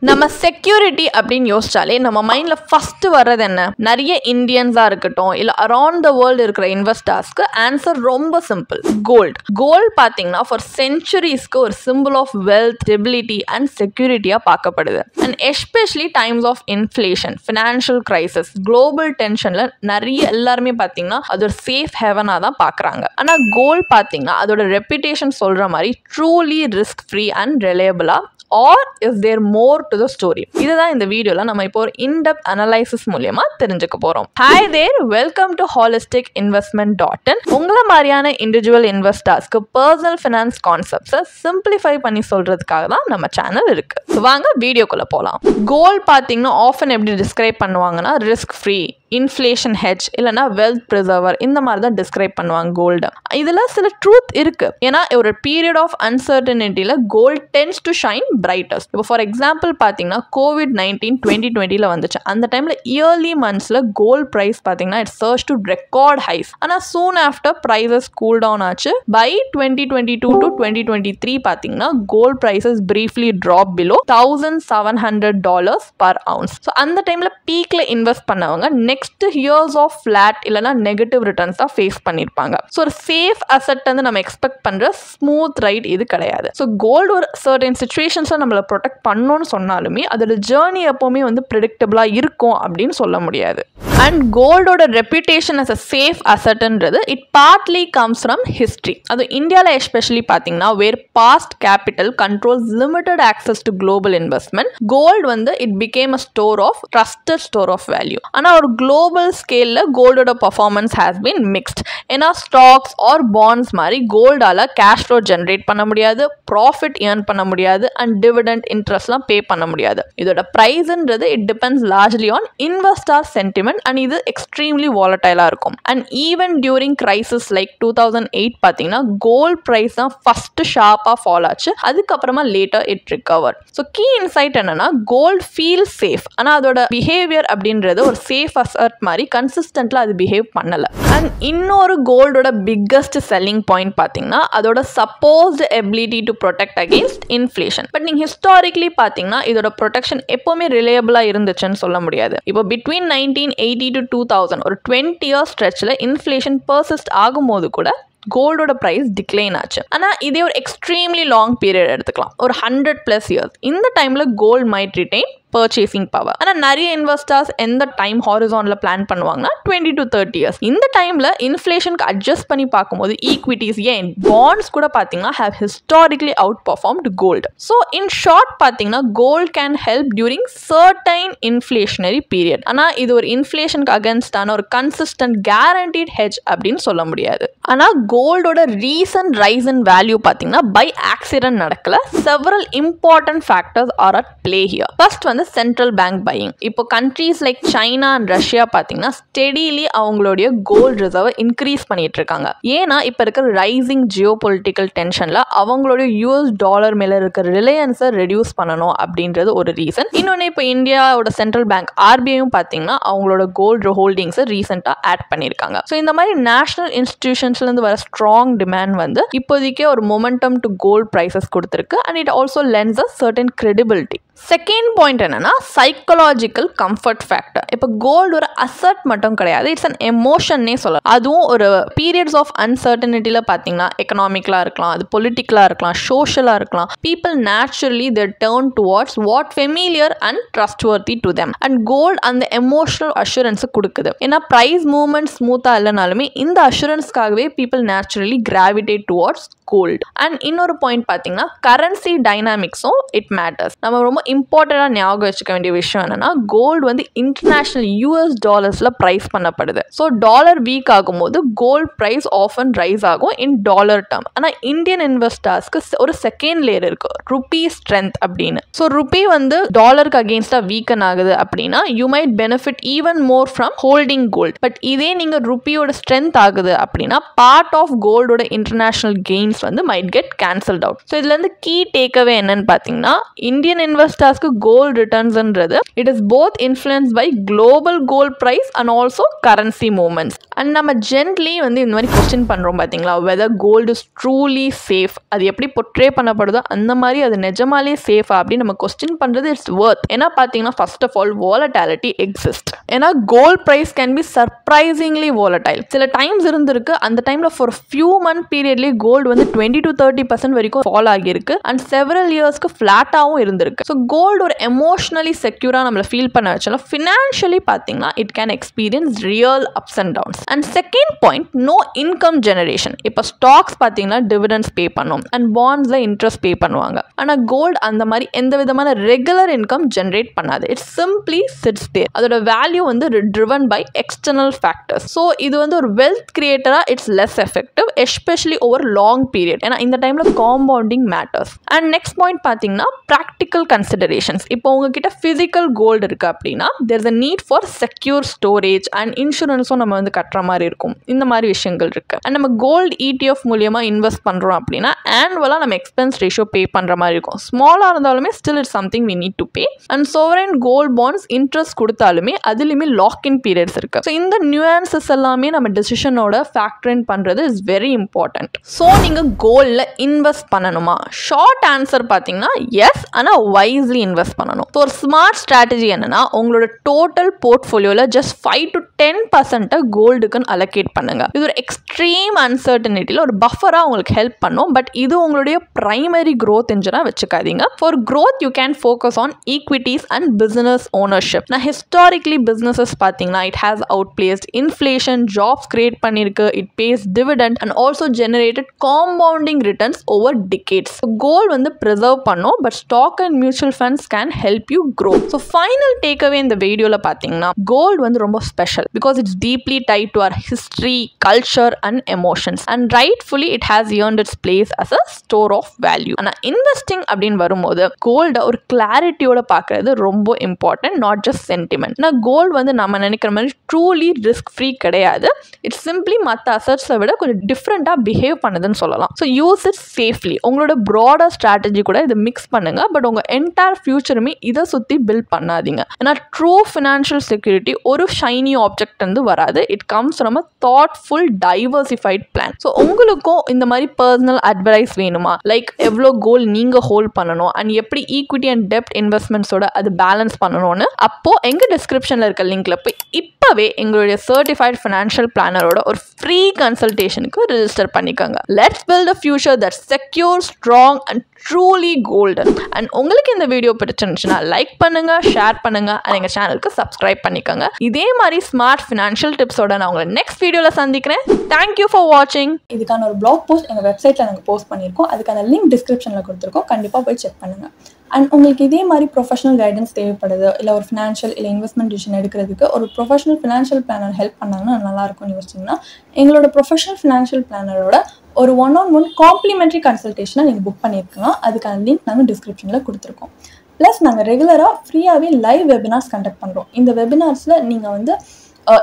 நம்ம செக்யூரிட்டி அப்படின்னு யோசிச்சாலே நம்ம மைண்ட்ல ஃபர்ஸ்ட் வர்றது என்ன? நிறைய இந்தியன்ஸா இருக்கட்டும் இல்ல அரௌண்ட் த வேர்ல்டு இருக்கிற இன்வெஸ்டர்ஸ்க்கு ஆன்சர் ரொம்ப சிம்பிள், கோல்ட். கோல்ட் பாத்தீங்கன்னா ஃபார் சென்ச்சுரிஸ்க்கு ஒரு simple of wealth, stability and செக்யூரிட்டியா பார்க்கப்படுது. And especially times of inflation, financial crisis, global டென்ஷன்ல நிறைய எல்லாருமே பாத்தீங்கன்னா அது ஒரு சேஃப் ஹெவனா தான் பாக்குறாங்க. ஆனா கோல்ட் பாத்தீங்கன்னா அதோட ரெப்யூட்டேஷன் சொல்ற மாதிரி ட்ரூலி ரிஸ்க் ஃப்ரீ அண்ட் ரிலையபிளா or is there more to the story? இதுதான் இந்த வீடியோல நம்ம இப்போ ஒரு in-depth analysis மூலமா தெரிஞ்சுக்க போறோம். Hi there, welcome to holisticinvestment.in. உங்கள மாதிரியான இண்டிவிஜுவல் இன்வெஸ்டர்ஸ்க்கு பர்சனல் ஃபினான்ஸ் கான்செப்ட்ஸை சிம்பிளிஃபை பண்ணி சொல்றதுக்காக தான் நம்ம சேனல் இருக்கு. வாங்க வீடியோக்குள்ள போலாம். கோல்ட் பாத்தீங்கன்னா ஆஃபன் எப்படி டிஸ்கிரைப் பண்ணுவாங்கன்னா ரிஸ்க் ஃப்ரீ, இன்ஃப்ளேஷன் ஹெட்ஜ் இல்லைனா வெல்த் ப்ரிசர்வர், இந்த மாதிரி தான் டிஸ்கிரைப் பண்ணுவாங்க கோல்டு. இதில் சில ட்ரூத் இருக்கு. ஏன்னா ஒரு பீரியட் ஆஃப் அன்சர்டனிட்டியில் gold tends to shine brightest. இப்போ ஃபார் எக்ஸாம்பிள் பார்த்தீங்கன்னா COVID-19 2020 வந்துச்சு. அந்த டைமில் இயர்லி மந்த்ஸில் கோல்ட் ப்ரைஸ் பார்த்தீங்கன்னா it surged to record highs. ஆனால் soon after prices cool down ஆச்சு. பை 2022 to 2023 பார்த்தீங்கன்னா gold prices briefly drop below $1,700 per ounce. So அந்த டைமில் பீக்கில் இன்வெஸ்ட் பண்ணவங்க நெக்ஸ்ட் இயர்ஸ் ஆஃப் ஃபிளாட் இல்லைனா நெகட்டிவ் ரிட்டர்ன்ஸ் தான் ஃபேஸ் பண்ணியிருப்பாங்க. ஸோ ஒரு சேஃப் அசெட் வந்து நம்ம எக்ஸ்பெக்ட் பண்ணுற ஸ்மூத் ரைட் இது கிடையாது. ஸோ கோல்டு ஒரு சர்டன் சுச்சுவேஷன்ஸை நம்மளை ப்ரொடெக்ட் பண்ணணும்னு சொன்னாலுமே அதோட ஜேர்னி எப்போவுமே வந்து ப்ரெடிக்டபிளாக இருக்கும் அப்படின்னு சொல்ல முடியாது. அண்ட் கோல்டோட ரெப்யூட்டேஷன் அஸ் அ சேஃப் அசெட்ன்றது it partly comes from history. அது இந்தியாவில் எஸ்பெஷலி பார்த்தீங்கன்னா where past capital controls limited access to global investment, gold வந்து it became a store of trusted store of value. ஆனால் ஒரு குளோபல் ஸ்கேலில் கோல்டோட பர்ஃபார்மன்ஸ் ஹேஸ் பீன் மிக்ஸ்ட். ஏன்னா ஸ்டாக்ஸ் ஆர் பாண்ட்ஸ் மாதிரி கோல்டால் கேஷ் ஃப்ளோ ஜென்ரேட் பண்ண முடியாது, ப்ராஃபிட் ஏர்ன் பண்ண முடியாது அண்ட் டிவிடெண்ட் இன்ட்ரெஸ்ட்லாம் பே பண்ண முடியாது. இதோட ப்ரைஸ்ன்றது it depends largely on investor sentiment and இது எக்ஸ்ட்ரீம்லி வாலட்டைலாக இருக்கும். And even during crisis like 2008 பார்த்தீங்கன்னா கோல்ட் ப்ரைஸ் தான் ஃபர்ஸ்ட் ஷார்ப்பாக ஃபால் ஆச்சு. அதுக்கப்புறமா later it recover. So key insight என்னன்னா கோல்ட் ஃபீல் சேஃப், ஆனால் அதோட பிஹேவியர் அப்படின்றது ஒரு சேஃப் அசெட் மாதிரி கன்சிஸ்டன்ட்ல அது பிஹேவ் பண்ணல. அண்ட் இன்னொரு கோல்டோட பிக்கஸ்ட் செல்லிங் பாயிண்ட் பார்த்தீங்கன்னா அதோட supposed ability to protect against inflation. But நீங்க ஹிஸ்டாரிக்கலி பார்த்தீங்கன்னா இதோட ப்ரொடெக்ஷன் எப்பவுமே ரிலையபிளா இருந்துச்சுன்னு சொல்ல முடியாது. இப்போ பிட்வீன் 1980 to 2000 ஒரு 20 இயர்ஸ் ஸ்ட்ரெச்சில் இன்ஃப்ளேஷன் பர்சிஸ்ட் ஆகும்போது கூட கோல்டோட ப்ரைஸ் டிக்ளைன் ஆச்சு. ஆனால் இதே ஒரு எக்ஸ்ட்ரீம்லி லாங் பீரியட் எடுத்துக்கலாம், ஒரு 100+ இயர்ஸ். இந்த டைம்ல gold might retain purchasing power. ஆனால் நிறைய இன்வெஸ்டர்ஸ் எந்த டைம் ஹாரிசான்ல பிளான் பண்ணுவாங்கன்னா 20 to 30 இயர்ஸ். இந்த டைம்ல இன்ஃப்ளேஷனுக்கு அட்ஜஸ்ட் பண்ணி பார்க்கும்போது ஈக்விட்டிஸ் ஏன் பாண்ட்ஸ் கூட பார்த்தீங்கன்னா have historically outperformed gold. So in short பார்த்தீங்கன்னா gold can help during certain inflationary period. ஆனால் இது ஒரு இன்ஃப்ளேஷனுக்கு அகேன்ஸ்டான ஒரு கன்சிஸ்டன்ட் கேரண்டீட் ஹெட்ஜ் அப்படின்னு சொல்ல முடியாது. ஆனால் கோல்டோட ரீசன்ட் ரைஸ் இன் வேல்யூ பார்த்தீங்கன்னா பை ஆக்சிடென்ட் நடக்கல. Several important factors R at play here. First வந்து சென்ட்ரல் பேங்க் பையிங். இப்போ countries like China and Russia பார்த்தீங்கன்னா ஸ்டெடிலி அவங்களுடைய கோல்ட் ரிசர்வை இன்க்ரீஸ் பண்ணிட்டு இருக்காங்க. ஏன்னா இப்போ இருக்கிற ரைசிங் ஜியோ பொலிட்டிக்கல் டென்ஷன்ல அவங்களுடைய US டாலர் மேல இருக்கிற ரிலையன்ஸை ரெடியூஸ் பண்ணணும் அப்படின்றது ஒரு ரீசன். இன்னொன்று இப்போ இந்தியாவோட சென்ட்ரல் பேங்க் RBIயும் பார்த்தீங்கன்னா அவங்களோட கோல்டு ஹோல்டிங்ஸை ரீசெண்டாக ஆட் பண்ணியிருக்காங்க. ஸோ இந்த மாதிரி நேஷனல் இன்ஸ்டிடியூஷன்ஸ்லேருந்து வர ஸ்ட்ராங் டிமாண்ட் வந்து இப்போதைக்கே ஒரு மொமெண்டம் டு கோல்ட் ப்ரைசஸ் கொடுத்துருக்கு. And it also lens a certain credibility. Second point என்னன்னா சைக்கலாஜிக்கல் கம்ஃபர்ட் ஃபேக்டர். இப்போ கோல்டு ஒரு அசட் மட்டும் கிடையாது, இட்ஸ் அன் எமோஷன்னே சொல்லலாம். அதுவும் ஒரு பீரியட்ஸ் ஆஃப் அன்சர்டனிட்டியில் பார்த்தீங்கன்னா எக்கனாமிக்கலாக இருக்கலாம், அது பொலிட்டிக்கலாக இருக்கலாம், சோஷியலாக இருக்கலாம். People naturally they turn towards what familiar and trustworthy to them. And gold அந்த எமோஷனல் அஷூரன்ஸை கொடுக்குது. ஏன்னா ப்ரைஸ் மூவ்மெண்ட் ஸ்மூத்தாக இல்லைனாலுமே இந்த அஷூரன்ஸ்க்காகவே people naturally gravitate towards gold. And இன்னொரு பாயிண்ட் பார்த்தீங்கன்னா கரன்சி டைனாமிக்ஸும் இட் மேட்டர்ஸ். நம்ம ரொம்ப இம்பார்ட்டண்டாக ஞாபகம் வச்சுக்க வேண்டிய விஷயம் என்னன்னா கோல்டு வந்து இன்டர்நேஷனல் US டாலர்ஸ்ல பிரைஸ் பண்ணப்படுது. ஸோ டாலர் வீக் ஆகும்போது கோல்டு பிரைஸ் ஆஃபன் ரைஸ் ஆகும் இன் டாலர் டேர்ம். ஆனால் இந்தியன் இன்வெஸ்டர்ஸ்க்கு ஒரு செகண்ட் லேயர் இருக்கு, ருபி ஸ்ட்ரென்த் அப்படின்னு. ஸோ ருபி வந்து டாலருக்கு அகேன்ஸ்டா வீக்கன் ஆகுது அப்படின்னா you might benefit even more from holding gold. But இதே நீங்க ருபியோட ஸ்ட்ரென்த் ஆகுது அப்படின்னா பார்ட் ஆஃப் கோல்டோட இன்டர்நேஷனல் கெயின்ஸ் வந்து might get cancelled out. So இதுல இருந்து கீ டேக்அவே என்னன்னு பார்த்தீங்கன்னா இந்தியன் இன்வெஸ்டர் இன்வெஸ்டர்ஸ்க்கு கோல்டு ரிட்டர்ன்ஸ்ன்றது it is both influence by global gold price and also currency movements. And நம்ம ஜென்ட்லி வந்து இந்த மாதிரி கொஸ்டின் பண்ணுறோம் பார்த்தீங்களா, whether gold is truly safe, அது எப்படி பொட்ரே பண்ணப்படுதோ அந்த மாதிரி அது நிஜமாலே சேஃபா அப்படின்னு நம்ம கொஸ்டின் பண்ணுறது இட்ஸ் வர்த். ஏன்னா பார்த்தீங்கன்னா first of all volatility exist. ஏன்னா gold price can be surprisingly volatile. சில டைம்ஸ் இருந்திருக்கு, அந்த டைமில் ஃபார் ஃபியூ மந்த் பீரியட்லேயே கோல்டு வந்து 20-30% வரைக்கும் ஃபால் ஆகியிருக்கு அண்ட் செவரல் இயர்ஸ்க்கு ஃப்ளாட்டாகவும் இருந்திருக்கு. ஸோ கோல்டு ஒரு எமோஷனலி செக்யூராக நம்மளை ஃபீல் பண்ண வச்சாலும் ஃபினான்ஷியலி பார்த்தீங்கன்னா it can experience real ups and downs. And second point, no income generation. இப்போ ஸ்டாக்ஸ் பார்த்தீங்கன்னா டிவிடெண்ட்ஸ் பே பண்ணும் அண்ட் பாண்ட்ஸில் இன்ட்ரெஸ்ட் பே பண்ணுவாங்க. ஆனால் கோல்டு அந்த மாதிரி எந்த விதமான ரெகுலர் இன்கம் ஜென்ரேட் பண்ணாது. It's simply sits there. அதோட வேல்யூ வந்து driven by external factors. ஸோ இது வந்து ஒரு வெல்த் கிரியேட்டராக it's less effective especially over long period. ஏன்னா இந்த டைமில் compounding matters. And next point பார்த்தீங்கன்னா ப்ராக்டிக்கல் கன்சிடரேஷன்ஸ். இப்போ உங்ககிட்ட ஃபிசிக்கல் கோல்டு இருக்குது அப்படின்னா there is a need for secure storage and இன்சூரன்ஸும் நம்ம வந்து கட்டுற மாதிரி இருக்கும். இந்த மாதிரி விஷயங்கள் இருக்குது. அண்ட் நம்ம கோல்டு ETF மூலியமாக இன்வெஸ்ட் பண்ணுறோம் அப்படின்னா ஆனுவலாக நம்ம எக்ஸ்பென்ஸ் ரேஷியோ பே பண்ணுற மாதிரி இருக்கும். ஸ்மாலாக இருந்தாலுமே still it's something we need to pay. And sovereign gold bonds interest கொடுத்தாலுமே அதுலேயுமே லாக்-இன் பீரியட்ஸ் இருக்குது. ஸோ இந்த நியூஆன்சஸ் எல்லாமே நம்ம டெசிஷனோட ஃபேக்டர் இன் பண்ணுறது இஸ் வெரி இம்பார்ட்டன்ட். ஸோ நீங்கள் கோல்டில் இன்வெஸ்ட் பண்ணணுமா? ஷார்ட் ஆன்சர் பார்த்தீங்கன்னா எஸ், ஆனால் வைஸ்லி இன்வெஸ்ட் பண்ணணும். ஸோ ஒரு ஸ்மார்ட் ஸ்ட்ராட்டஜி என்னன்னா, உங்களோட டோட்டல் போர்ட்ஃபோலியோவில் ஜஸ்ட் 5-10% கோல்டுக்குன்னு அலோகேட் பண்ணுங்க. இது ஒரு எக்ஸ்ட்ரீம் அன்சர்டனிட்டியில் ஒரு பஃபராக உங்களுக்கு ஹெல்ப் பண்ணும். பட் இது உங்களுடைய பிரைமரி க்ரோத் இன்ஜினாக வச்சுக்காதீங்க. For growth you can focus on equities and business ownership. நான் ஹிஸ்டாரிக்லி பிஸ்னஸஸ் பார்த்தீங்கன்னா it has outpaced inflation, jobs create பண்ணியிருக்கு, it pays dividend and also generated compounding returns over decades. Gold வந்து preserve பண்ணும், but stock and mutual funds can help you grow. So final takeaway இந்த வீடியோவில் பார்த்தீங்கன்னா gold வந்து ரொம்ப special because it's deeply tied to our history, culture and emotions and rightfully it has earned its place as a store of value. ஆனால் investing அப்படின்னு வரும்போது கோல்டை ஒரு கிளாரிட்டியோட பார்க்கறது ரொம்ப இம்பார்ட்டன்ட், நாட் ஜஸ்ட் சென்டிமெண்ட். நான் கோல்டு வந்து நம்ம நினைக்கிற மாதிரி ட்ரூலி ரிஸ்க் ஃப்ரீ கிடையாது. இட்ஸ் சிம்பிளி மற்ற அசட்ஸை விட கொஞ்சம் டிஃப்ரெண்ட்டாக பிஹேவ் பண்ணுதுன்னு சொல்லலாம். So use it safely. உங்களோட ப்ராடர் ஸ்ட்ராட்டஜி கூட இதை மிக்ஸ் பண்ணுங்க. பட் உங்கள் என்டையர் ஃபியூச்சருமே இதை சுற்றி பில்ட் பண்ணாதீங்க. ஏன்னா ட்ரூ ஃபினான்ஷியல் செக்யூரிட்டி ஒரு ஷைனி ஆப்ஜெக்ட் வந்து வராது. It comes from a thoughtful diversified plan. So உங்களுக்கும் இந்த மாதிரி பர்சனல் அட்வைஸ் வேணுமா, லைக் எவ்வளோ கோல் நீங்கள் ஹோல்ட் பண்ணணும் அண்ட் எப்படி ஈக்விட்டி அண்ட் டெப்ட் இன்வெஸ்ட்மெண்ட்ஸோட அது பேலன்ஸ் பண்ணணும்னு, அப்போ எங்கள் டிஸ்கிரிப்ஷனில் இருக்க லிங்க்ல போய் இப்போவே எங்களுடைய சர்டிஃபைட் ஃபினான்ஷியல் பிளானரோட ஒரு ஃப்ரீ கன்சல்டேஷனுக்கு ரெஜிஸ்டர் பண்ணிக்கோங்க. Let's build a future that secure, strong and truly golden. And உங்களுக்கு இந்த வீடியோ பிடிச்சிருந்துச்சுன்னா லைக் பண்ணுங்க, ஷேர் பண்ணுங்க அண்ட் எங்கள் சேனலுக்கு சப்ஸ்கிரைப் பண்ணிக்கோங்க. இதே மாதிரி ஸ்மார்ட் ஃபினான்ஷியல் டிப்ஸோட நான் உங்களை நெக்ஸ்ட் வீடியோவில் சந்திக்கிறேன். தேங்க்யூ ஃபார் வாட்சிங். இதுக்கான ஒரு பிளாக் போஸ்ட் எங்கள் வெப்சைட்டில் நாங்கள் போஸ்ட் பண்ணியிருக்கோம். அதுக்கான லிங்க் டிஸ்கிரிப்ஷனில் கொடுத்துருக்கோம். கண்டிப்பாக போய் செக் பண்ணுங்கள். அண்ட் உங்களுக்கு இதே மாதிரி ப்ரொஃபஷனல் கைடன்ஸ் தேவைப்படுது, இல்லை ஒரு ஃபினான்ஷியல் இல்லை இன்வெஸ்ட்மெண்ட் டிசிஷன் எடுக்கிறதுக்கு ஒரு ப்ரொஃபஷனல் ஃபினான்ஷியல் பிளானர் ஹெல்ப் பண்ணாங்கன்னா நல்லாயிருக்கும்னு யோசிச்சிங்கன்னா எங்களோட ப்ரொஃபஷனல் ஃபினான்ஷியல் பிளானரோட ஒரு 1-on-1 காம்ப்ளிமெண்ட்ரி கன்சல்டேஷனை நீங்கள் புக் பண்ணியிருக்கலாம். அதுக்கான லிங்க் நாங்கள் டிஸ்கிரிப்ஷனில் கொடுத்துருக்கோம். ப்ளஸ் நாங்கள் ரெகுலராக ஃப்ரீயாகவே லைவ் வெபினார்ஸ் கண்டக்ட் பண்ணுறோம். இந்த வெபினார்ஸில் நீங்கள் வந்து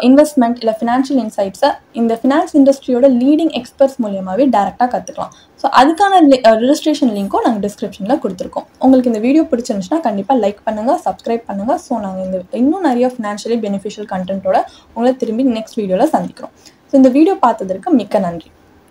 இன்வெஸ்ட்மெண்ட் இல்லை ஃபினான்ஷியல் இன்சைட்ஸை இந்த ஃபினான்ஸ் இண்டஸ்ட்ரியோட லீடிங் எக்ஸ்பர்ட்ஸ் மூலியமாகவே டேரெக்டாக கற்றுக்கலாம். ஸோ அதுக்கான ரெஜிஸ்ட்ரேஷன் லிங்க்கும் நாங்கள் டிஸ்கிரிப்ஷனில் கொடுத்துருக்கோம். உங்களுக்கு இந்த வீடியோ பிடிச்சிருந்துச்சுன்னா கண்டிப்பாக லைக் பண்ணுங்கள், சப்ஸ்கிரைப் பண்ணுங்கள். ஸோ நாங்கள் இன்னும் நிறைய ஃபினான்ஷியலி பெனிஃபிஷியல் கண்டென்ட்டோட உங்களை திரும்பி நெக்ஸ்ட் வீடியோவில் சந்திக்கிறோம். ஸோ இந்த வீடியோ பார்த்ததற்கு மிக்க நன்றி.